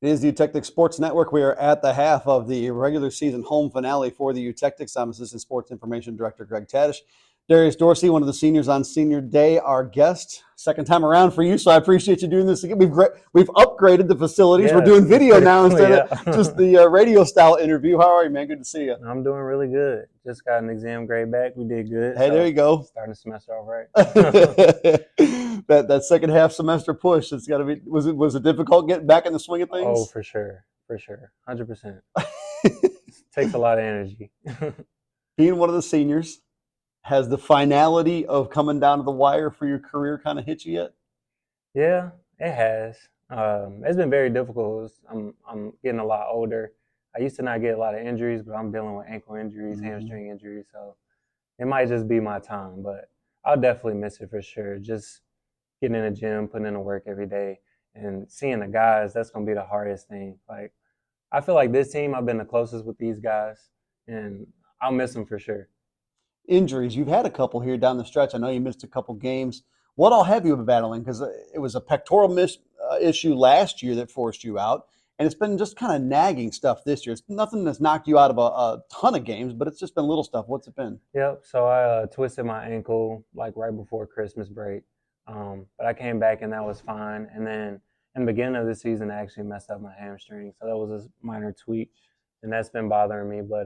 It is the Utectic Sports Network. We are at the half of the regular season home finale for the Utectics. I'm Assistant Sports Information Director Greg Tadish. Darius Dorsey, one of the seniors on Senior Day, our guest. Second time around for you, so I appreciate you doing this again. We've upgraded the facilities. We're doing video now cool, instead of just the radio-style interview. How are you, man? Good to see you. I'm doing really good. Just got an exam grade back. We did good. Hey, there you go. Starting the semester off right. that second half semester push. It's got to be. Was it difficult getting back in the swing of things? Oh, for sure, 100%. Takes a lot of energy. Being one of the seniors, has the finality of coming down to the wire for your career kind of hit you yet? Yeah, it has. It's been very difficult. I'm getting a lot older. I used to not get a lot of injuries, but I'm dealing with ankle injuries, hamstring injuries, so it might just be my time. But I'll definitely miss it for sure. Just getting in the gym, putting in the work every day, and seeing the guys. That's gonna be the hardest thing. Like I feel like this team, I've been the closest with these guys, and I'll miss them for sure. Injuries. You've had a couple here down the stretch. I know you missed a couple games. What all have you been battling? Because it was a pectoral issue last year that forced you out, and it's been just kind of nagging stuff this year. It's nothing that's knocked you out of a ton of games, but it's just been little stuff. What's it been? Yep. So I twisted my ankle like right before Christmas break, but I came back and that was fine. And then in the beginning of the season, I actually messed up my hamstring, so that was a minor tweak, and that's been bothering me. But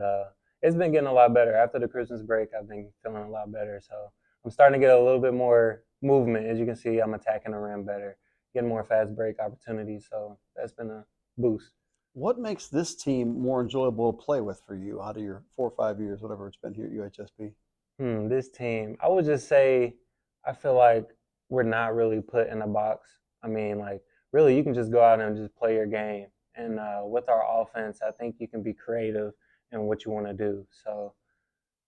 it's been getting a lot better. After the Christmas break, I've been feeling a lot better. So I'm starting to get a little bit more movement. As you can see, I'm attacking the rim better, getting more fast break opportunities. So that's been a boost. What makes this team more enjoyable to play with for you out of your 4 or 5 years, whatever it's been here at UHSB? This team, I would just say, I feel like we're not really put in a box. I mean, like, really, you can just go out and just play your game. And with our offense, I think you can be creative in what you want to do. So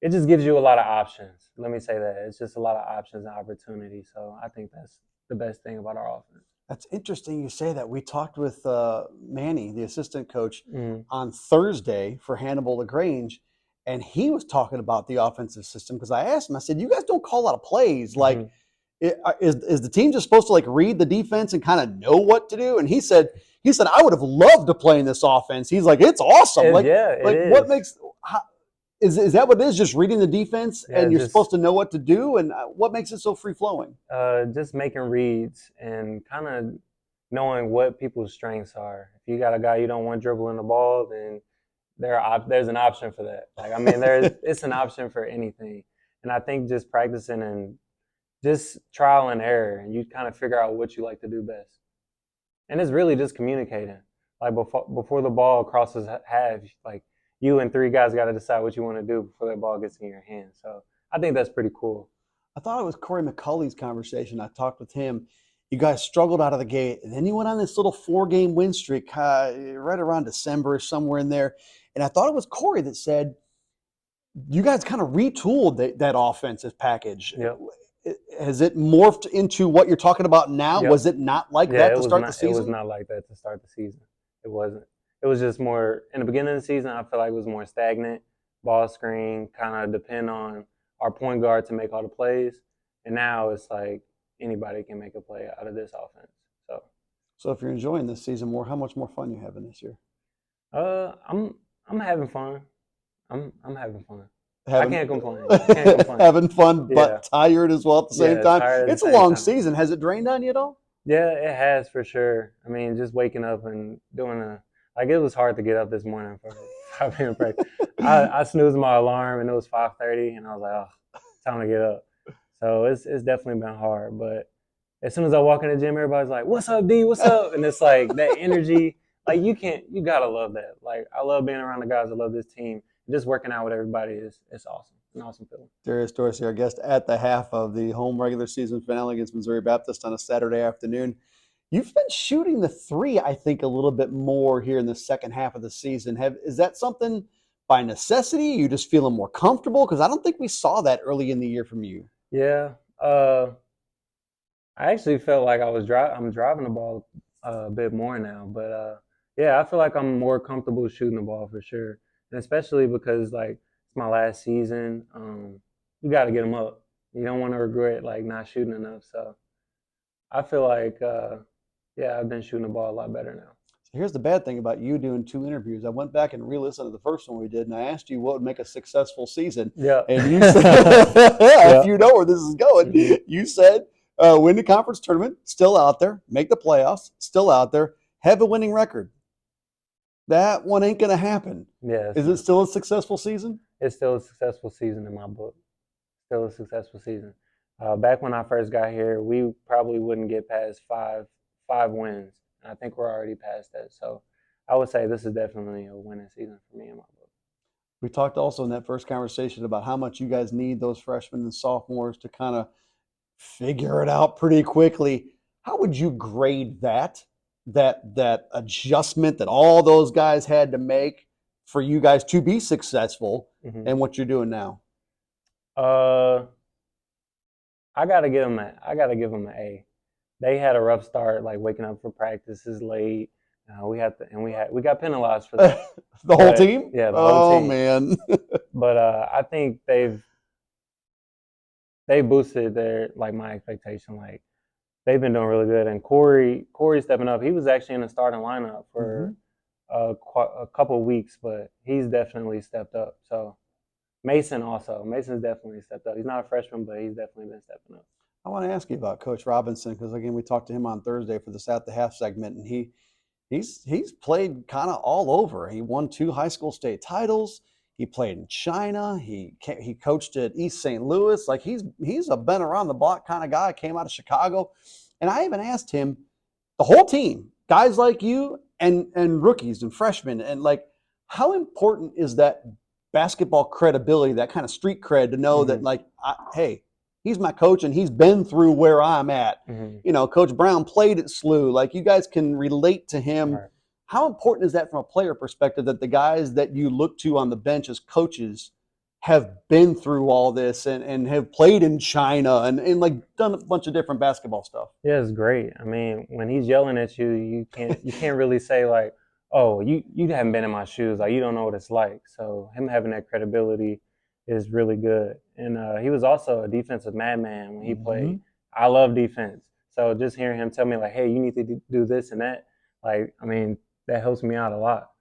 it just gives you a lot of options. Let me say that. It's just a lot of options and opportunities. So I think that's the best thing about our offense. That's interesting you say that. We talked with Manny, the assistant coach, Mm-hmm. on Thursday for Hannibal LaGrange, and he was talking about the offensive system because I asked him, I said, you guys don't call a lot of plays. Like, is the team just supposed to like read the defense and kind of know what to do? And he said, I would have loved to play in this offense. He's like, it's awesome. It is. What makes is that what it is? Just reading the defense and you're supposed to know what to do? And what makes it so free flowing? Just making reads and kind of knowing what people's strengths are. If you got a guy you don't want dribbling the ball, then there's an option for that. Like I mean, it's an option for anything. And I think just practicing and just trial and error, and you kind of figure out what you like to do best. And it's really just communicating. Like before the ball crosses half, like you and three guys got to decide what you want to do before that ball gets in your hand. So I think that's pretty cool. I thought it was Corey McCulley's conversation. I talked with him. You guys struggled out of the gate, and then you went on this little 4-game win streak right around December, somewhere in there. And I thought it was Corey that said, you guys kind of retooled that offensive package. Yep. Has it morphed into what you're talking about now? Yep. Was it not like that to start the season? It was not like that to start the season. It wasn't. It was just more, in the beginning of the season, I feel like it was more stagnant, ball screen, kind of depend on our point guard to make all the plays. And now it's like anybody can make a play out of this offense. So if you're enjoying this season more, how much more fun you having this year? I'm having fun. I'm having fun. I can't complain. Having fun, but tired as well at the same time. It's a long season. Has it drained on you at all? Yeah, it has for sure. I mean, just waking up and doing it was hard to get up this morning for 5 a.m. practice. I snoozed my alarm and it was 5:30, and I was like, oh, time to get up. So it's definitely been hard. But as soon as I walk in the gym, everybody's like, "What's up, D? What's up?" And it's like that energy. Like you gotta love that. Like I love being around the guys. I love this team. Just working out with everybody is awesome. An awesome feeling. Darius Dorsey, our guest at the half of the home regular season finale against Missouri Baptist on a Saturday afternoon. You've been shooting the three, I think, a little bit more here in the second half of the season. Is that something by necessity? You just feeling more comfortable? Because I don't think we saw that early in the year from you. Yeah, I actually felt like I'm driving the ball a bit more now, but yeah, I feel like I'm more comfortable shooting the ball for sure, and especially because like it's my last season. You got to get them up. You don't want to regret like not shooting enough. So I feel like yeah, I've been shooting the ball a lot better now. Here's the bad thing about you doing 2 interviews. I went back and re-listened to the first one we did, and I asked you what would make a successful season, Yeah. and you said, Yeah. you know where this is going. Hmm. You said, win the conference tournament, still out there, make the playoffs, still out there, have a winning record. That one ain't gonna happen. Yeah, it's Is it not. still a successful season? It's still a successful season in my book. Still a successful season. Back when I first got here, we probably wouldn't get past five wins, and I think we're already past that. So I would say this is definitely a winning season for me in my book. We talked also in that first conversation about how much you guys need those freshmen and sophomores to kind of figure it out pretty quickly. How would you grade that adjustment that all those guys had to make for you guys to be successful Hmm. and what you're doing now? Uh, I gotta give them an A. They had a rough start, like waking up for practices late. We got penalized for that. The whole But team? yeah, the whole Oh team. man. But I think they boosted their like my expectation. Like they've been doing really good, and Corey stepping up. He was actually in the starting lineup for Mhm. a couple of weeks, but he's definitely stepped up. So Mason's definitely stepped up. He's not a freshman, but he's definitely been stepping up. I want to ask you about Coach Robinson because again we talked to him on Thursday for this at the half segment, and he's played kind of all over. He won 2 high school state titles. He played in China. He coached at East St. Louis. Like he's a been around the block kind of guy. Came out of Chicago, and I even asked him the whole team, guys like you and rookies and freshmen, and like how important is that basketball credibility, that kind of street cred to know that Hmm. like, hey, he's my coach and he's been through where I'm at. Hmm. You know, Coach Brown played at SLU. Like you guys can relate to him. Right. How important is that from a player perspective that the guys that you look to on the bench as coaches have been through all this and have played in China and like done a bunch of different basketball stuff? Yeah, it's great. I mean, when he's yelling at you, you can't really say like, "Oh, you haven't been in my shoes. Like you don't know what it's like." So him having that credibility is really good. And he was also a defensive madman when he played. Mhm. I love defense, so just hearing him tell me like, "Hey, you need to do this and that," like, I mean, that helps me out a lot.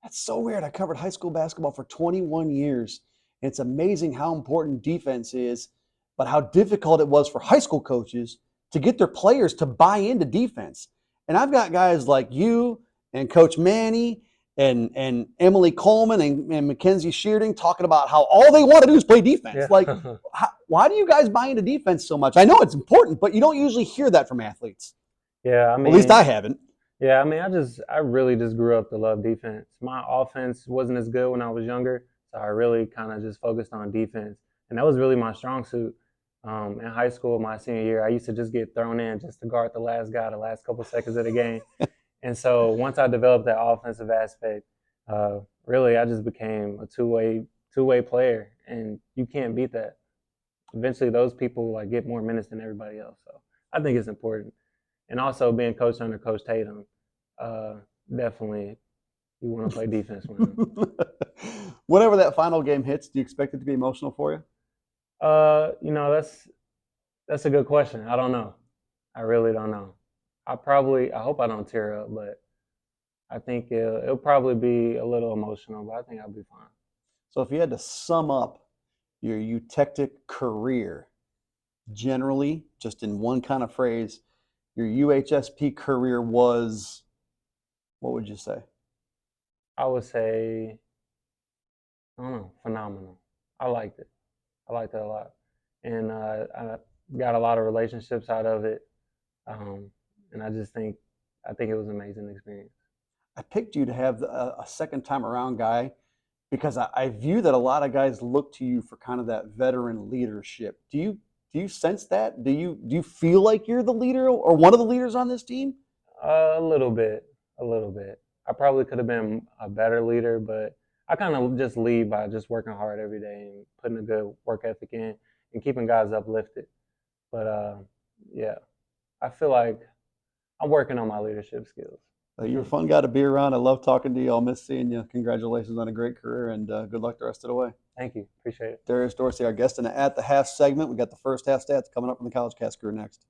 That's so weird. I covered high school basketball for 21 years. And it's amazing how important defense is, but how difficult it was for high school coaches to get their players to buy into defense. And I've got guys like you and Coach Manny and Emily Coleman and Mackenzie Shearding talking about how all they want to do is play defense. Yeah. Like, why do you guys buy into defense so much? I know it's important, but you don't usually hear that from athletes. Yeah, I At least I mean, haven't. yeah, I mean, I really just grew up to love defense. My offense wasn't as good when I was younger, so I really kind of just focused on defense, and that was really my strong suit. In high school, my senior year, I used to just get thrown in just to guard the last guy, the last couple seconds of the game. And so once I developed that offensive aspect, really, I just became a two way player, and you can't beat that. Eventually, those people like get more minutes than everybody else. So I think it's important, and also being coached under Coach Tatum, uh, definitely you want to play defense with him. Whenever that final game hits, do you expect it to be emotional for you? That's a good question. I don't know. I really don't know. I hope I don't tear up, but I think it'll probably be a little emotional, but I think I'll be fine. So, if you had to sum up your eutectic career generally, just in one kind of phrase, your UHSP career was, what would you say? I would say, I don't know, phenomenal. I liked it. I liked it a lot, and I got a lot of relationships out of it, um, and I think it was an amazing experience. I picked you to have a second time around guy because I view that a lot of guys look to you for kind of that veteran leadership. Do you sense that? Do you feel like you're the leader or one of the leaders on this team? A little bit, a little bit. I probably could have been a better leader, but I kind of just lead by just working hard every day and putting a good work ethic in and keeping guys uplifted. But yeah, I feel like I'm working on my leadership skills. You're a fun guy to be around. I love talking to you. I'll miss seeing you. Congratulations on a great career and good luck the rest of the way. Thank you. Appreciate it. Darius Dorsey, our guest in the At the Half segment. We got the first half stats coming up from the College Cast crew next.